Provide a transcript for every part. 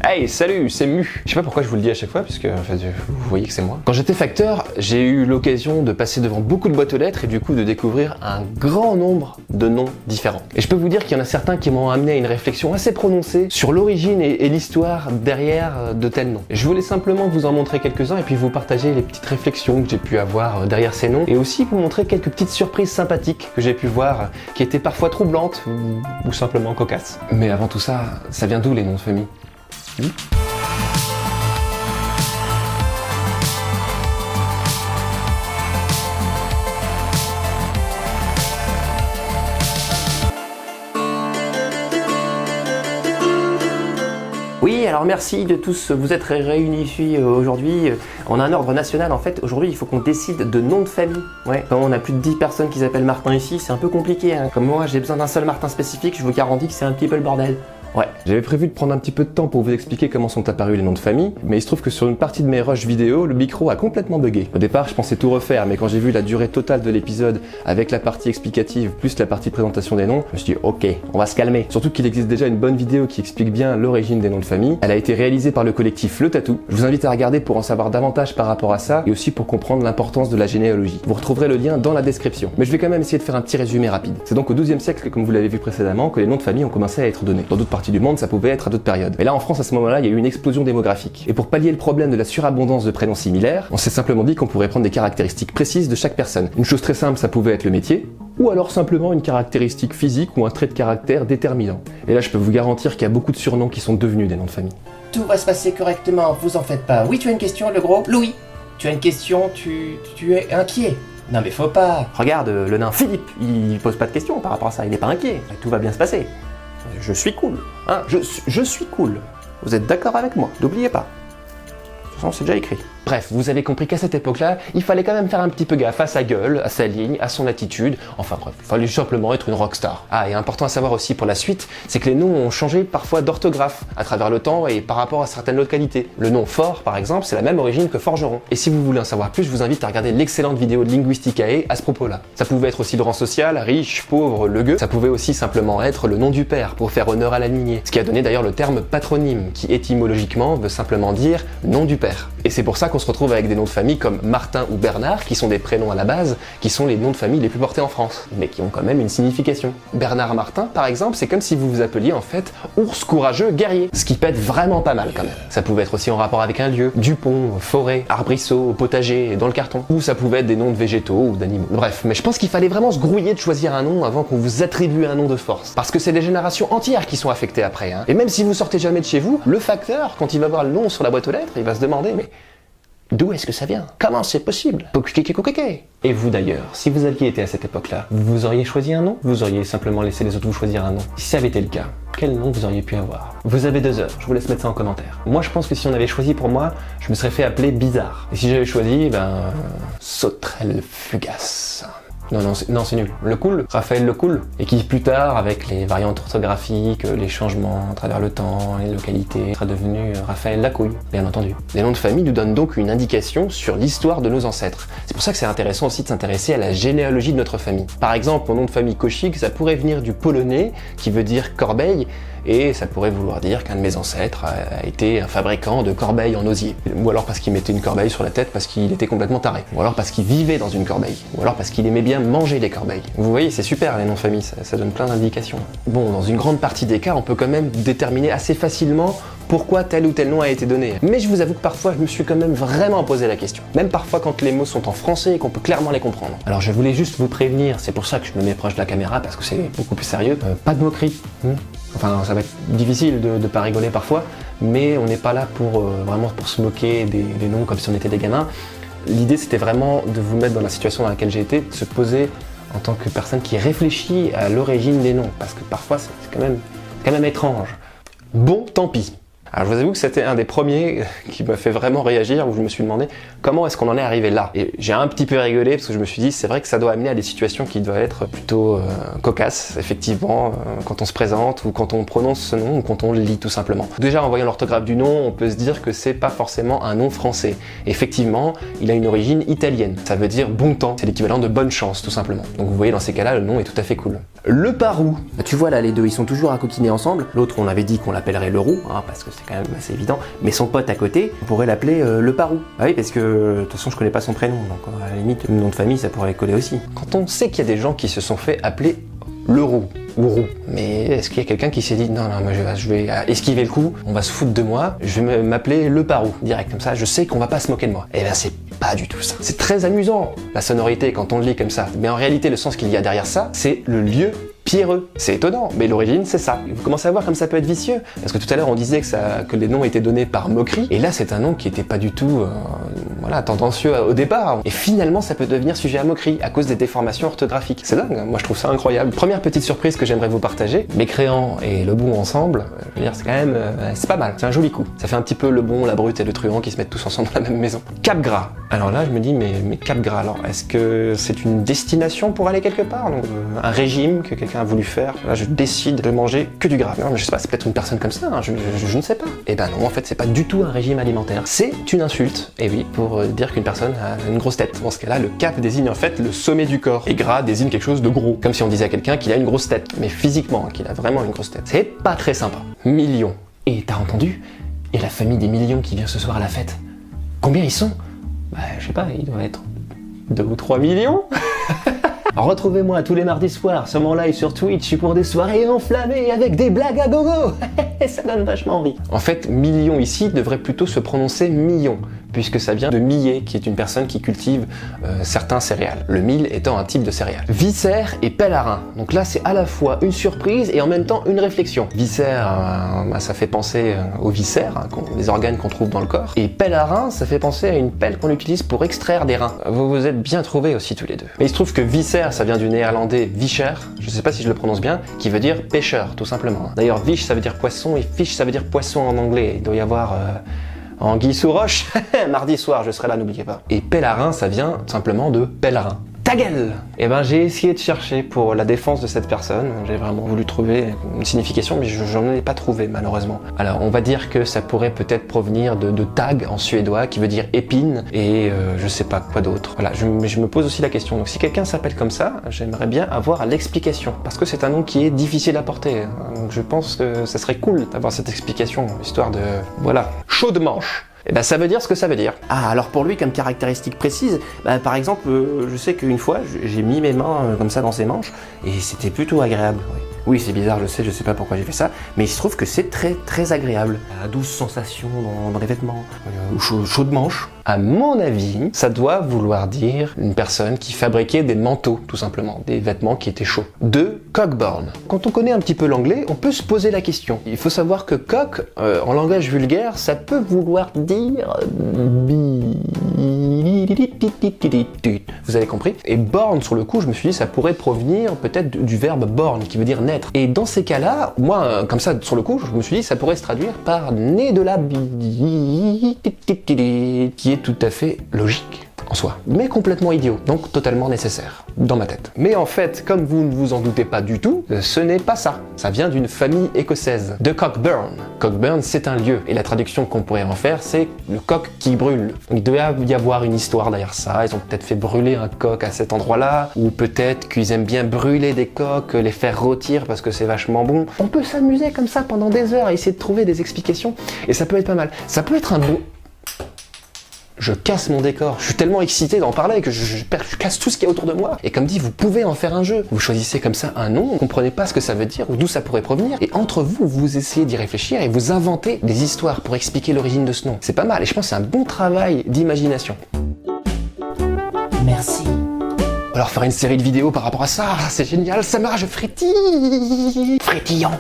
Hey, salut, c'est Mu. Je sais pas pourquoi je vous le dis à chaque fois, puisque en fait, vous voyez que c'est moi. Quand j'étais facteur, j'ai eu l'occasion de passer devant beaucoup de boîtes aux lettres et du coup de découvrir un grand nombre de noms différents. Et je peux vous dire qu'il y en a certains qui m'ont amené à une réflexion assez prononcée sur l'origine et l'histoire derrière de tels noms. Je voulais simplement vous en montrer quelques-uns et puis vous partager les petites réflexions que j'ai pu avoir derrière ces noms et aussi vous montrer quelques petites surprises sympathiques que j'ai pu voir qui étaient parfois troublantes ou simplement cocasses. Mais avant tout ça vient d'où les noms de famille ? Oui, alors merci de tous vous être réunis ici aujourd'hui. On a un ordre national en fait. Aujourd'hui, il faut qu'on décide de nom de famille. Ouais. Quand on a plus de 10 personnes qui s'appellent Martin ici, c'est un peu compliqué. Hein. Comme moi, j'ai besoin d'un seul Martin spécifique, je vous garantis que c'est un petit peu le bordel. Ouais. J'avais prévu de prendre un petit peu de temps pour vous expliquer comment sont apparus les noms de famille, mais il se trouve que sur une partie de mes rushs vidéo, le micro a complètement bugué. Au départ, je pensais tout refaire, mais quand j'ai vu la durée totale de l'épisode, avec la partie explicative plus la partie présentation des noms, je me suis dit ok, on va se calmer. Surtout qu'il existe déjà une bonne vidéo qui explique bien l'origine des noms de famille. Elle a été réalisée par le collectif Le Tatou. Je vous invite à regarder pour en savoir davantage par rapport à ça, et aussi pour comprendre l'importance de la généalogie. Vous retrouverez le lien dans la description. Mais je vais quand même essayer de faire un petit résumé rapide. C'est donc au XIIe siècle, comme vous l'avez vu précédemment, que les noms de famille ont commencé à être donnés. Dans d'autres parties du monde, ça pouvait être à d'autres périodes. Mais là, en France, à ce moment-là, il y a eu une explosion démographique. Et pour pallier le problème de la surabondance de prénoms similaires, on s'est simplement dit qu'on pourrait prendre des caractéristiques précises de chaque personne. Une chose très simple, ça pouvait être le métier, ou alors simplement une caractéristique physique ou un trait de caractère déterminant. Et là, je peux vous garantir qu'il y a beaucoup de surnoms qui sont devenus des noms de famille. Tout va se passer correctement, vous en faites pas. Oui, tu as une question, le gros Louis. Tu as une question, tu es inquiet. Non mais faut pas. Regarde, le nain Philippe, il pose pas de questions par rapport à ça, il est pas inquiet. Tout va bien se passer. Je suis cool, hein, je suis cool. Vous êtes d'accord avec moi, n'oubliez pas. De toute façon, c'est déjà écrit. Bref, vous avez compris qu'à cette époque-là, il fallait quand même faire un petit peu gaffe à sa gueule, à sa ligne, à son attitude. Enfin bref, il fallait simplement être une rockstar. Ah, et important à savoir aussi pour la suite, c'est que les noms ont changé parfois d'orthographe à travers le temps et par rapport à certaines localités. Le nom Fort, par exemple, c'est la même origine que Forgeron. Et si vous voulez en savoir plus, je vous invite à regarder l'excellente vidéo de Linguisticae à ce propos-là. Ça pouvait être aussi le rang social, riche, pauvre, le gueux. Ça pouvait aussi simplement être le nom du père pour faire honneur à la lignée. Ce qui a donné d'ailleurs le terme patronyme, qui étymologiquement veut simplement dire nom du père. Et c'est pour ça qu'on se retrouve avec des noms de famille comme Martin ou Bernard, qui sont des prénoms à la base, qui sont les noms de famille les plus portés en France, mais qui ont quand même une signification. Bernard Martin, par exemple, c'est comme si vous vous appeliez en fait ours courageux guerrier, ce qui pète vraiment pas mal quand même. Ça pouvait être aussi en rapport avec un lieu, Dupont, forêt, arbrisseau, potager, dans le carton, ou ça pouvait être des noms de végétaux ou d'animaux. Bref, mais je pense qu'il fallait vraiment se grouiller de choisir un nom avant qu'on vous attribue un nom de force, parce que c'est des générations entières qui sont affectées après, hein. Et même si vous sortez jamais de chez vous, le facteur, quand il va voir le nom sur la boîte aux lettres, il va se demander mais d'où est-ce que ça vient? Comment c'est possible? Et vous d'ailleurs, si vous aviez été à cette époque-là, vous auriez choisi un nom? Vous auriez simplement laissé les autres vous choisir un nom? Si ça avait été le cas, quel nom vous auriez pu avoir? Vous avez 2 heures, je vous laisse mettre ça en commentaire. Moi je pense que si on avait choisi pour moi, je me serais fait appeler Bizarre. Et si j'avais choisi, Sauterelle Fugace. Non, c'est nul. Le Cool, Raphaël Le Cool, et qui plus tard, avec les variantes orthographiques, les changements à travers le temps, les localités, sera devenu Raphaël Lacouille, bien entendu. Les noms de famille nous donnent donc une indication sur l'histoire de nos ancêtres. C'est pour ça que c'est intéressant aussi de s'intéresser à la généalogie de notre famille. Par exemple, mon nom de famille Kochik, ça pourrait venir du polonais, qui veut dire corbeille, et ça pourrait vouloir dire qu'un de mes ancêtres a été un fabricant de corbeilles en osier. Ou alors parce qu'il mettait une corbeille sur la tête parce qu'il était complètement taré. Ou alors parce qu'il vivait dans une corbeille. Ou alors parce qu'il aimait bien manger les corbeilles. Vous voyez, c'est super les noms de famille, ça donne plein d'indications. Bon, dans une grande partie des cas, on peut quand même déterminer assez facilement pourquoi tel ou tel nom a été donné. Mais je vous avoue que parfois, je me suis quand même vraiment posé la question. Même parfois quand les mots sont en français et qu'on peut clairement les comprendre. Alors je voulais juste vous prévenir, c'est pour ça que je me mets proche de la caméra, parce que c'est beaucoup plus sérieux. Pas de moquerie. Enfin, ça va être difficile de pas rigoler parfois, mais on n'est pas là pour vraiment pour se moquer des noms comme si on était des gamins. L'idée, c'était vraiment de vous mettre dans la situation dans laquelle j'ai été, de se poser en tant que personne qui réfléchit à l'origine des noms, parce que parfois, c'est quand même étrange. Bon, tant pis. Alors je vous avoue que c'était un des premiers qui m'a fait vraiment réagir, où je me suis demandé comment est-ce qu'on en est arrivé là. Et j'ai un petit peu rigolé parce que je me suis dit c'est vrai que ça doit amener à des situations qui doivent être plutôt cocasses, effectivement, quand on se présente ou quand on prononce ce nom ou quand on le lit tout simplement. Déjà en voyant l'orthographe du nom, on peut se dire que c'est pas forcément un nom français. Effectivement, il a une origine italienne. Ça veut dire bon temps, c'est l'équivalent de bonne chance tout simplement. Donc vous voyez dans ces cas-là, le nom est tout à fait cool. Le Parou. Tu vois là, les deux, ils sont toujours à coquiner ensemble. L'autre, on avait dit qu'on l'appellerait le roux, hein, parce que c'est quand même assez évident. Mais son pote à côté, on pourrait l'appeler le Parou. Ah oui, parce que de toute façon, je connais pas son prénom, donc à la limite, le nom de famille, ça pourrait coller aussi. Quand on sait qu'il y a des gens qui se sont fait appeler le Roux ou Roux, mais est-ce qu'il y a quelqu'un qui s'est dit non, moi je vais esquiver le coup, on va se foutre de moi, je vais m'appeler le Parou, direct, comme ça, je sais qu'on va pas se moquer de moi. Eh ben c'est pas du tout ça. C'est très amusant, la sonorité, quand on le lit comme ça, mais en réalité, le sens qu'il y a derrière ça, c'est le lieu pierreux. C'est étonnant, mais l'origine c'est ça. Vous commencez à voir comme ça peut être vicieux, parce que tout à l'heure on disait que les noms étaient donnés par moquerie, et là c'est un nom qui était pas du tout tendancieux au départ, et finalement ça peut devenir sujet à moquerie à cause des déformations orthographiques. C'est dingue, moi je trouve ça incroyable. Première petite surprise que j'aimerais vous partager, Mécréant et Le Bon ensemble, je veux dire c'est quand même, c'est pas mal, c'est un joli coup. Ça fait un petit peu Le Bon, la Brute et le Truand qui se mettent tous ensemble dans la même maison. Capgras. Alors là je me dis mais Capgras, alors est-ce que c'est une destination pour aller quelque part, donc, un régime que quelqu'un a voulu faire, là je décide de manger que du gras. Non mais je sais pas, c'est peut-être une personne comme ça, hein, je ne sais pas. Et ben non, en fait c'est pas du tout un régime alimentaire, c'est une insulte, et oui, pour dire qu'une personne a une grosse tête. Dans ce cas-là, le cap désigne en fait le sommet du corps, et gras désigne quelque chose de gros, comme si on disait à quelqu'un qu'il a une grosse tête, mais physiquement, qu'il a vraiment une grosse tête. C'est pas très sympa. Millions. Et t'as entendu, il y a la famille des millions qui vient ce soir à la fête. Combien ils sont? Bah je sais pas, ils doivent être 2 ou 3 millions. Retrouvez-moi tous les mardis soirs sur mon live sur Twitch pour des soirées enflammées avec des blagues à gogo. Ça donne vachement envie. En fait, million ici devrait plutôt se prononcer million, puisque ça vient de millet, qui est une personne qui cultive certains céréales. Le mil étant un type de céréales. Viscère et pèlerin. Donc là, c'est à la fois une surprise et en même temps une réflexion. Viscère, ça fait penser aux viscères, hein, les organes qu'on trouve dans le corps. Et pèlerin, ça fait penser à une pelle qu'on utilise pour extraire des reins. Vous vous êtes bien trouvés aussi tous les deux. Mais il se trouve que viscère, ça vient du néerlandais vischer, je sais pas si je le prononce bien, qui veut dire pêcheur, tout simplement. D'ailleurs, vish, ça veut dire poisson, et fish, ça veut dire poisson en anglais. Il doit y avoir... Anguille sous roche. Mardi soir, je serai là, n'oubliez pas. Et pèlerin, ça vient simplement de pèlerin. Ta gueule! Eh ben, j'ai essayé de chercher pour la défense de cette personne. J'ai vraiment voulu trouver une signification, mais j'en ai pas trouvé, malheureusement. Alors, on va dire que ça pourrait peut-être provenir de tag en suédois, qui veut dire épine, et je sais pas quoi d'autre. Voilà, je me pose aussi la question. Donc, si quelqu'un s'appelle comme ça, j'aimerais bien avoir l'explication, parce que c'est un nom qui est difficile à porter. Donc, je pense que ça serait cool d'avoir cette explication, histoire de... Voilà. Chaud de manche. Et ben ça veut dire ce que ça veut dire. Ah, alors pour lui, comme caractéristique précise, par exemple, je sais qu'une fois, j'ai mis mes mains comme ça dans ses manches, et c'était plutôt agréable. Oui, c'est bizarre, je sais pas pourquoi j'ai fait ça, mais il se trouve que c'est très très agréable. La douce sensation dans les vêtements, chaud de manche. À mon avis, ça doit vouloir dire une personne qui fabriquait des manteaux, tout simplement, des vêtements qui étaient chauds. De cockburn. Quand on connaît un petit peu l'anglais, on peut se poser la question. Il faut savoir que cock, en langage vulgaire, ça peut vouloir dire... Vous avez compris? Et born, sur le coup, je me suis dit, ça pourrait provenir peut-être du verbe born, qui veut dire naître. Et dans ces cas-là, moi, comme ça, sur le coup, je me suis dit, ça pourrait se traduire par né de la qui est tout à fait logique en soi, mais complètement idiot, donc totalement nécessaire, dans ma tête. Mais en fait, comme vous ne vous en doutez pas du tout, ce n'est pas ça. Ça vient d'une famille écossaise, de Cockburn. Cockburn, c'est un lieu, et la traduction qu'on pourrait en faire, c'est le coq qui brûle. Donc il doit y avoir une histoire derrière ça, ils ont peut-être fait brûler un coq à cet endroit-là, ou peut-être qu'ils aiment bien brûler des coqs, les faire rôtir parce que c'est vachement bon. On peut s'amuser comme ça pendant des heures, et essayer de trouver des explications, et ça peut être pas mal. Ça peut être un bon... Je casse mon décor, je suis tellement excité d'en parler que je casse tout ce qu'il y a autour de moi. Et comme dit, vous pouvez en faire un jeu. Vous choisissez comme ça un nom, vous comprenez pas ce que ça veut dire ou d'où ça pourrait provenir, et entre vous, vous essayez d'y réfléchir et vous inventez des histoires pour expliquer l'origine de ce nom. C'est pas mal, et je pense que c'est un bon travail d'imagination. Merci. Alors faire une série de vidéos par rapport à ça, c'est génial, ça marche, je frétille. Frétillant.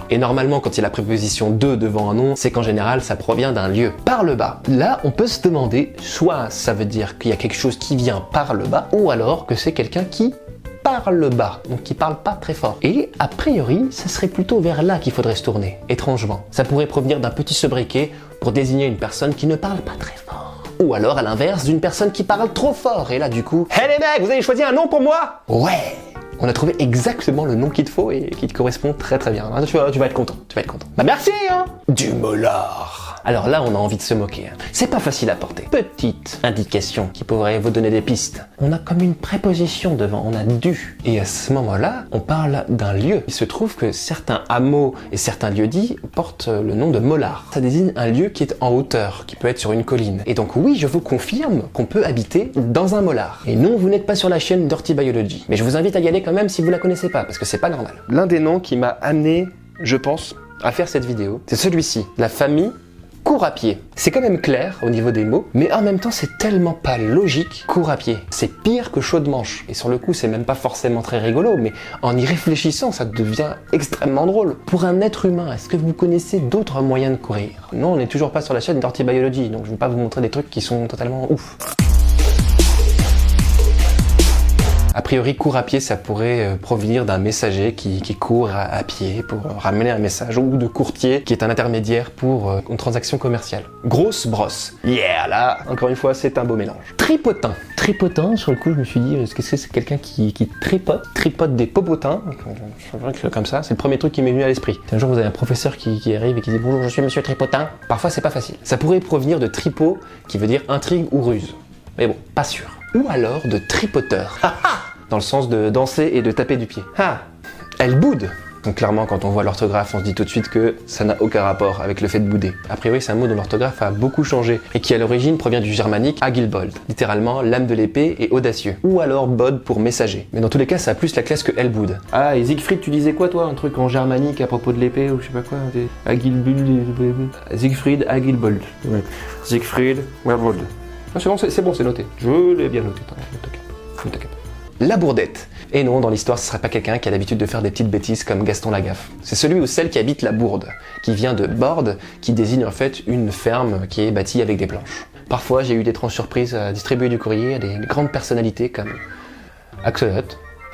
Et normalement, quand il y a la préposition de devant un nom, c'est qu'en général, ça provient d'un lieu. Par le bas. Là, on peut se demander, soit ça veut dire qu'il y a quelque chose qui vient par le bas, ou alors que c'est quelqu'un qui parle bas, donc qui parle pas très fort. Et a priori, ça serait plutôt vers là qu'il faudrait se tourner, étrangement. Ça pourrait provenir d'un petit sobriquet pour désigner une personne qui ne parle pas très fort. Ou alors, à l'inverse, d'une personne qui parle trop fort. Et là, du coup, hey les mecs, vous avez choisi un nom pour moi? Ouais. On a trouvé exactement le nom qu'il te faut et qui te correspond très très bien. Tu vas être content, tu vas être content. Bah merci hein. Du molar. Alors là, on a envie de se moquer. C'est pas facile à porter. Petite indication qui pourrait vous donner des pistes. On a comme une préposition devant, on a du. Et à ce moment-là, on parle d'un lieu. Il se trouve que certains hameaux et certains lieux-dits portent le nom de molar. Ça désigne un lieu qui est en hauteur, qui peut être sur une colline. Et donc oui, je vous confirme qu'on peut habiter dans un molar. Et non, vous n'êtes pas sur la chaîne Dirty Biology. Mais je vous invite à y aller quand même si vous la connaissez pas, parce que c'est pas normal. L'un des noms qui m'a amené, je pense, à faire cette vidéo, c'est celui-ci. La famille court à pied. C'est quand même clair au niveau des mots, mais en même temps c'est tellement pas logique. Court à pied, c'est pire que chaud de manche. Et sur le coup c'est même pas forcément très rigolo, mais en y réfléchissant ça devient extrêmement drôle. Pour un être humain, est-ce que vous connaissez d'autres moyens de courir? Non, on n'est toujours pas sur la chaîne Dirty Biology, donc je vais pas vous montrer des trucs qui sont totalement ouf. A priori, court à pied, ça pourrait provenir d'un messager qui court à pied pour ramener un message, ou de courtier qui est un intermédiaire pour une transaction commerciale. Grosse brosse. Yeah, là, encore une fois, c'est un beau mélange. Tripotin. Tripotin, sur le coup, je me suis dit, est-ce que c'est quelqu'un qui tripote des popotins? C'est vrai que comme ça, c'est le premier truc qui m'est venu à l'esprit. Un jour, vous avez un professeur qui arrive et qui dit « Bonjour, je suis monsieur Tripotin ». Parfois, c'est pas facile. Ça pourrait provenir de tripot, qui veut dire intrigue ou ruse. Mais bon, pas sûr. Ou alors de tripoteur. Dans le sens de danser et de taper du pied. Ah, elle boude. Donc clairement, quand on voit l'orthographe, on se dit tout de suite que ça n'a aucun rapport avec le fait de bouder. A priori, c'est un mot dont l'orthographe a beaucoup changé et qui à l'origine provient du germanique agilbold, littéralement lame de l'épée et audacieux. Ou alors bod pour messager. Mais dans tous les cas, ça a plus la classe que elle boude. Ah, et Siegfried, tu disais quoi toi? Un truc en germanique à propos de l'épée ou je sais pas quoi? Agilbold. Siegfried agilbold. Ouais. Siegfried agilbold. Ah, c'est bon, c'est noté. Je l'ai bien noté. Ne t'inquiète pas. La bourdette. Et non, dans l'histoire, ce serait pas quelqu'un qui a l'habitude de faire des petites bêtises comme Gaston Lagaffe. C'est celui ou celle qui habite la bourde, qui vient de board, qui désigne en fait une ferme qui est bâtie avec des planches. Parfois, j'ai eu d'étranges surprises à distribuer du courrier à des grandes personnalités comme Axolot.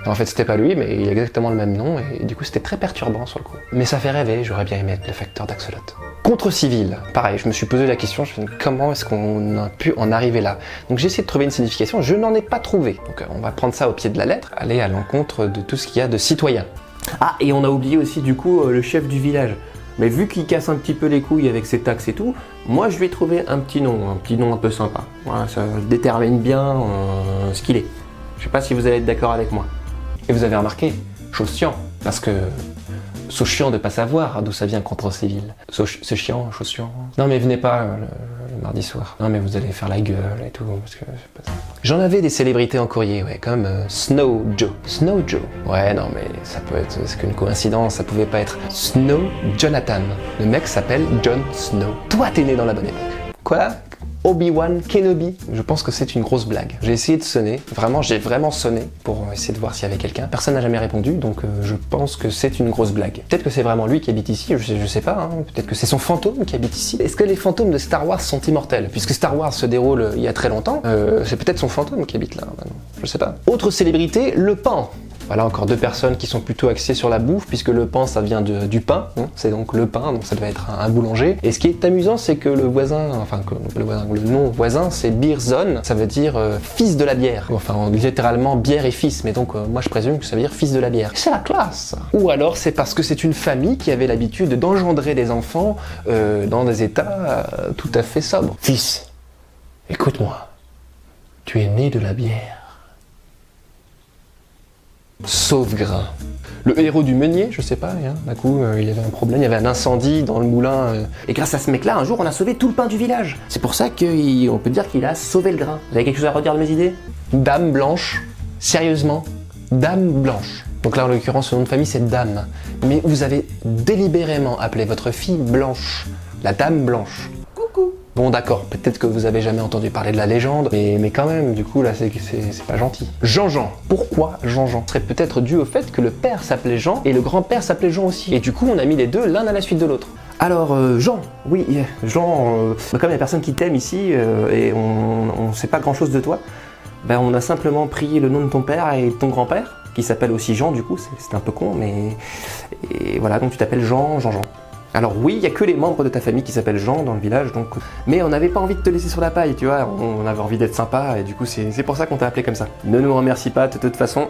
En fait, c'était pas lui, mais il a exactement le même nom, et du coup, c'était très perturbant sur le coup. Mais ça fait rêver, j'aurais bien aimé être le facteur d'Axolot. Contre civil, pareil, je me suis posé la question, je me suis dit, comment est-ce qu'on a pu en arriver là? Donc j'ai essayé de trouver une signification, je n'en ai pas trouvé. Donc on va prendre ça au pied de la lettre, aller à l'encontre de tout ce qu'il y a de citoyen. Ah, et on a oublié aussi du coup le chef du village. Mais vu qu'il casse un petit peu les couilles avec ses taxes et tout, moi je lui ai trouvé un petit nom un peu sympa. Voilà, ça détermine bien ce qu'il est. Je sais pas si vous allez être d'accord avec moi. Et vous avez remarqué, chose chiant, parce que c'est chiant de pas savoir d'où ça vient contre civil. C'est chiant, chose chiant. Non mais venez pas le mardi soir. Non mais vous allez faire la gueule et tout, parce que c'est pas ça. J'en avais des célébrités en courrier, ouais, comme Snow Joe. Snow Joe. Ouais, non mais ça peut être, c'est qu'une coïncidence, ça pouvait pas être Snow Jonathan. Le mec s'appelle Jon Snow. Toi t'es né dans la bonne époque. Quoi? Obi-Wan Kenobi. Je pense que c'est une grosse blague. J'ai essayé de sonner, j'ai vraiment sonné pour essayer de voir s'il y avait quelqu'un. Personne n'a jamais répondu, donc je pense que c'est une grosse blague. Peut-être que c'est vraiment lui qui habite ici, je sais pas, hein. Peut-être que c'est son fantôme qui habite ici. Est-ce que les fantômes de Star Wars sont immortels? Puisque Star Wars se déroule il y a très longtemps, c'est peut-être son fantôme qui habite là, maintenant. Je sais pas. Autre célébrité, le Pan. Voilà encore deux personnes qui sont plutôt axées sur la bouffe, puisque le pain ça vient du pain, hein, c'est donc le pain, donc ça doit être un boulanger. Et ce qui est amusant, c'est que le voisin, le nom voisin, c'est Beerzone, ça veut dire fils de la bière. Enfin, littéralement bière et fils, mais donc moi je présume que ça veut dire fils de la bière. C'est la classe. Ou alors c'est parce que c'est une famille qui avait l'habitude d'engendrer des enfants dans des états tout à fait sobres. Fils, écoute-moi, tu es né de la bière. Sauvegrain. Le héros du meunier, je sais pas, hein, d'un coup il y avait un problème, il y avait un incendie dans le moulin. Et grâce à ce mec-là, un jour on a sauvé tout le pain du village. C'est pour ça qu'on peut dire qu'il a sauvé le grain. Vous avez quelque chose à redire de mes idées? Dame Blanche. Sérieusement, Dame Blanche. Donc là en l'occurrence, le nom de famille c'est Dame. Mais vous avez délibérément appelé votre fille Blanche. La Dame Blanche. Coucou. Bon d'accord, peut-être que vous avez jamais entendu parler de la légende, mais quand même, du coup là c'est pas gentil. Jean-Jean. Pourquoi Jean-Jean? Ce serait peut-être dû au fait que le père s'appelait Jean et le grand-père s'appelait Jean aussi. Et du coup on a mis les deux l'un à la suite de l'autre. Alors Jean, oui, Jean, comme il y a personne qui t'aime ici et on sait pas grand-chose de toi, ben on a simplement pris le nom de ton père et de ton grand-père, qui s'appelle aussi Jean du coup, c'est un peu con, mais... Et voilà, donc tu t'appelles Jean. Alors oui, il n'y a que les membres de ta famille qui s'appellent Jean dans le village, donc... Mais on n'avait pas envie de te laisser sur la paille, tu vois, on avait envie d'être sympa, et du coup c'est pour ça qu'on t'a appelé comme ça. Ne nous remercie pas, de toute façon,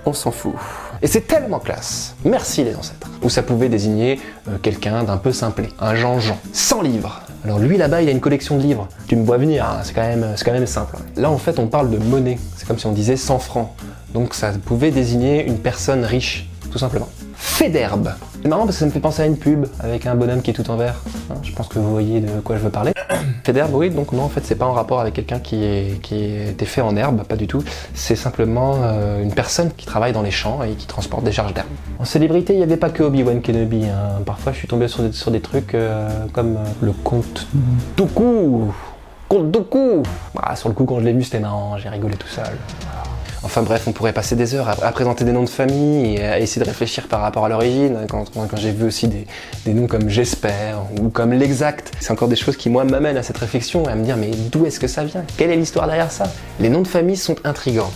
on s'en fout. Et c'est tellement classe, merci les ancêtres. Ou ça pouvait désigner quelqu'un d'un peu simplé, un Jean-Jean, 100 livres. Alors lui là-bas il a une collection de livres, tu me vois venir, hein, c'est quand même simple. Là en fait on parle de monnaie, c'est comme si on disait 100 francs. Donc ça pouvait désigner une personne riche, tout simplement. Féderbe. C'est marrant parce que ça me fait penser à une pub avec un bonhomme qui est tout en vert. Hein, je pense que vous voyez de quoi je veux parler. Féderbe, oui, donc non, en fait, c'est pas en rapport avec quelqu'un qui était fait en herbe, pas du tout. C'est simplement une personne qui travaille dans les champs et qui transporte des charges d'herbe. En célébrité, il n'y avait pas que Obi-Wan Kenobi. Hein. Parfois, je suis tombé sur des trucs comme le comte Dooku. Comte Dooku. Bah, sur le coup, quand je l'ai vu, c'était marrant, j'ai rigolé tout seul. Voilà. Enfin bref, on pourrait passer des heures à présenter des noms de famille et à essayer de réfléchir par rapport à l'origine. Quand j'ai vu aussi des noms comme J'espère ou comme L'Exact, c'est encore des choses qui, moi, m'amènent à cette réflexion et à me dire mais d'où est-ce que ça vient? Quelle est l'histoire derrière ça? Les noms de famille sont intrigants.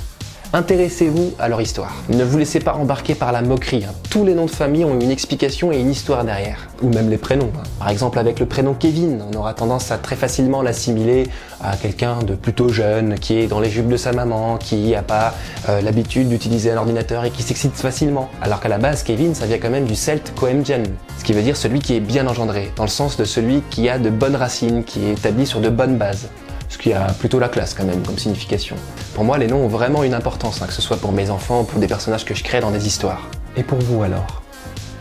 Intéressez-vous à leur histoire. Ne vous laissez pas embarquer par la moquerie. Hein. Tous les noms de famille ont une explication et une histoire derrière. Ou même les prénoms. Hein. Par exemple, avec le prénom Kevin, on aura tendance à très facilement l'assimiler à quelqu'un de plutôt jeune, qui est dans les jupes de sa maman, qui n'a pas l'habitude d'utiliser un ordinateur et qui s'excite facilement. Alors qu'à la base, Kevin, ça vient quand même du celte Coemgen, ce qui veut dire celui qui est bien engendré, dans le sens de celui qui a de bonnes racines, qui est établi sur de bonnes bases. Ce qui a plutôt la classe quand même comme signification. Pour moi, les noms ont vraiment une importance, hein, que ce soit pour mes enfants ou pour des personnages que je crée dans des histoires. Et pour vous alors?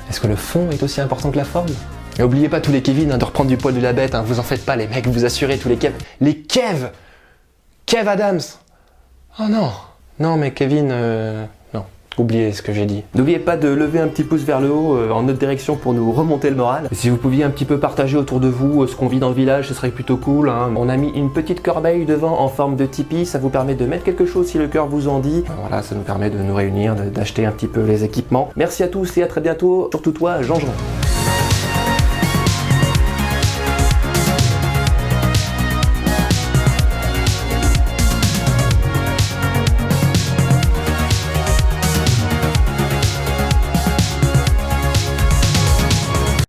Est-ce que le fond est aussi important que la forme? Et n'oubliez pas tous les Kevin, hein, de reprendre du poil de la bête, hein, vous en faites pas les mecs, vous assurez tous les Kev. Les Kev! Kev Adams! Oh non! Non mais Kevin, non. Oubliez ce que j'ai dit. N'oubliez pas de lever un petit pouce vers le haut en notre direction pour nous remonter le moral. Et si vous pouviez un petit peu partager autour de vous ce qu'on vit dans le village, ce serait plutôt cool. Hein. On a mis une petite corbeille devant en forme de Tipeee, ça vous permet de mettre quelque chose si le cœur vous en dit. Voilà, ça nous permet de nous réunir, d'acheter un petit peu les équipements. Merci à tous et à très bientôt. Surtout toi, Jean-Jean.